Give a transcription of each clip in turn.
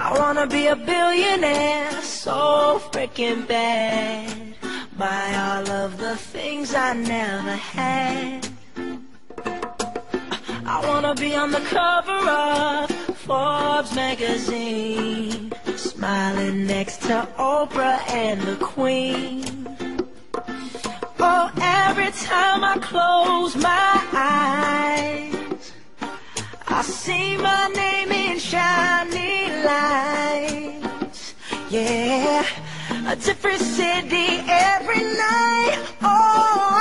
I wanna be a billionaire, so freaking bad. Buy all of the things I never had. I wanna be on the cover of Forbes magazine, smiling next to Oprah and the Queen. Oh, every time I close my eyes, I see my name in shiny lights. Yeah, a different city every night. Oh,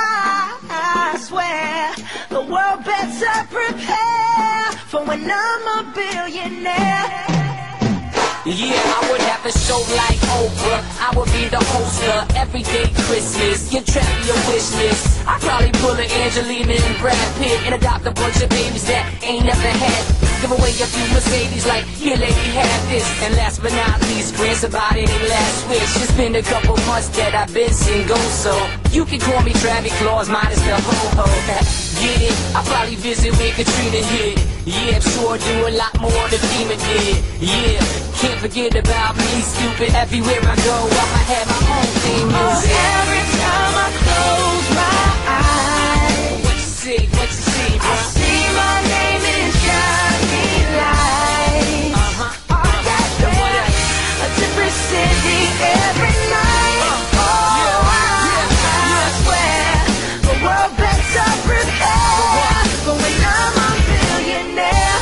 I swear the world better prepare for when I'm a billionaire. Yeah, I would have a show like Oprah. I would be the host of Everyday Christmas. Give Trappy a wish list. I'd probably pull an Angelina and Brad Pitt and adopt a bunch of babies that ain't never had. Give away a few Mercedes like, here lady, have this. And last but not least, grant somebody their last wish. It's been a couple months that I've been single, so you can call me Travis Claus, minus the ho-ho. Get it? I'll probably visit where Katrina hit. Yeah, I'm sure I do a lot more than FEMA did. Yeah, can't forget about me, stupid. Everywhere I go, I'ma have my own theme music. Oh, every time I close my eyes, What you see, bro? I see my name in shiny lights. Oh, yeah, a different city every night. I swear the world better prepare for when I'm a billionaire.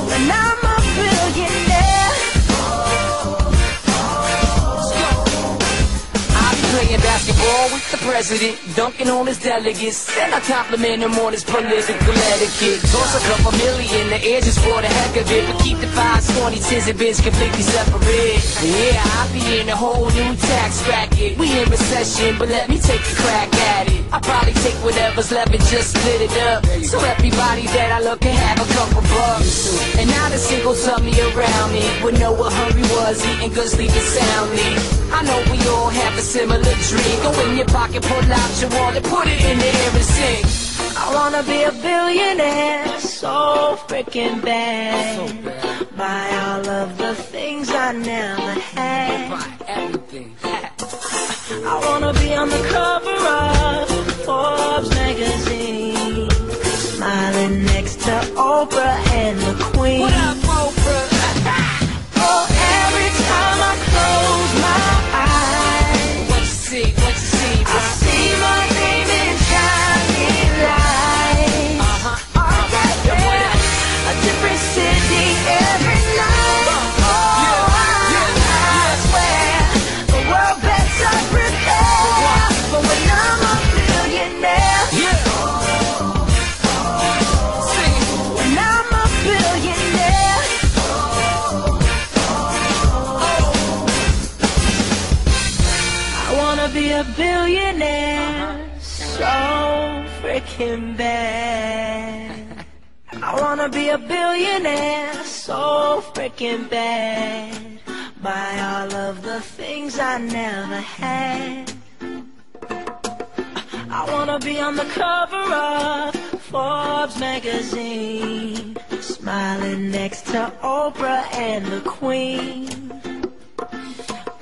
When I'm a billionaire. I'll be playing basketball with the president, dunking on his delegates, and I compliment him on his political etiquette. Toss a couple million, the air just for the heck of it, but keep the 5s, 20s, 10s, and bins completely separate. Yeah, I'll be in a whole new tax bracket. We in recession, but let me take a crack at it. I'll probably take whatever's left and just split it up, so everybody that I love can have a couple bucks. And now the single tummy around me would know what hungry was, eating good, sleeping soundly. I know we all have a similar dream. Go in your pocket, pull out your wallet, put it in the air and sing. I wanna be a billionaire, so freaking bad. Buy all of the things I never had. Buy everything. I wanna be on the cover of Forbes magazine, smiling next to Oprah and the Queen. What up, Oprah? Oh, every time I close my eyes, What you see, bro? I see my name in shiny lights. Oh, yeah, a different city every night. Oh, I swear the world better prepare for when I'm a billionaire. Yeah. Sing it. When I'm a billionaire. I wanna be a billionaire, so freaking bad. I wanna be a billionaire, so freaking bad. Buy all of the things I never had. I wanna be on the cover of Forbes magazine, smiling next to Oprah and the Queen.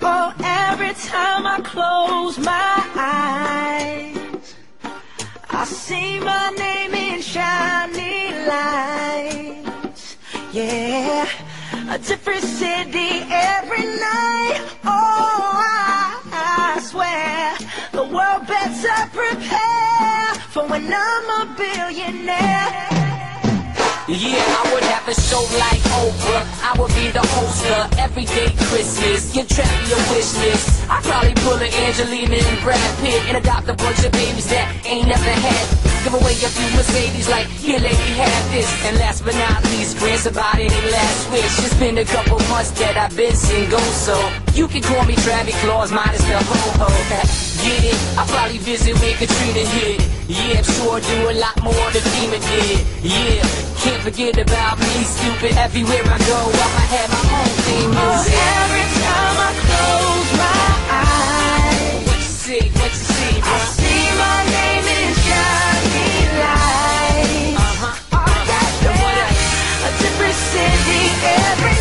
Oh, every time I close my eyes, I see my name in shiny lights. Yeah, a different city every night. Oh, I swear the world better prepare for when I'm a billionaire. Yeah, I would have a show like Oprah. I would be the host of Everyday Christmas. Give Trappy a wish list. I'd probably pull an Angelina and Brad Pitt and adopt a bunch of babies that ain't never had. Give away a few Mercedes like, here lady, have this. And last but not least, grant somebody their last wish. It's been a couple months that I've been single, so you can call me Travis Claus, minus the ho-ho. Get it? I'll probably visit where Katrina hit. Yeah, I'm sure I do a lot more than FEMA did. Yeah, can't forget about me, stupid. Everywhere I go, I'ma have my own theme music. Oh, every time I close my eyes, What you see, bro? I see my name in shiny lights. Oh, yeah, a different Every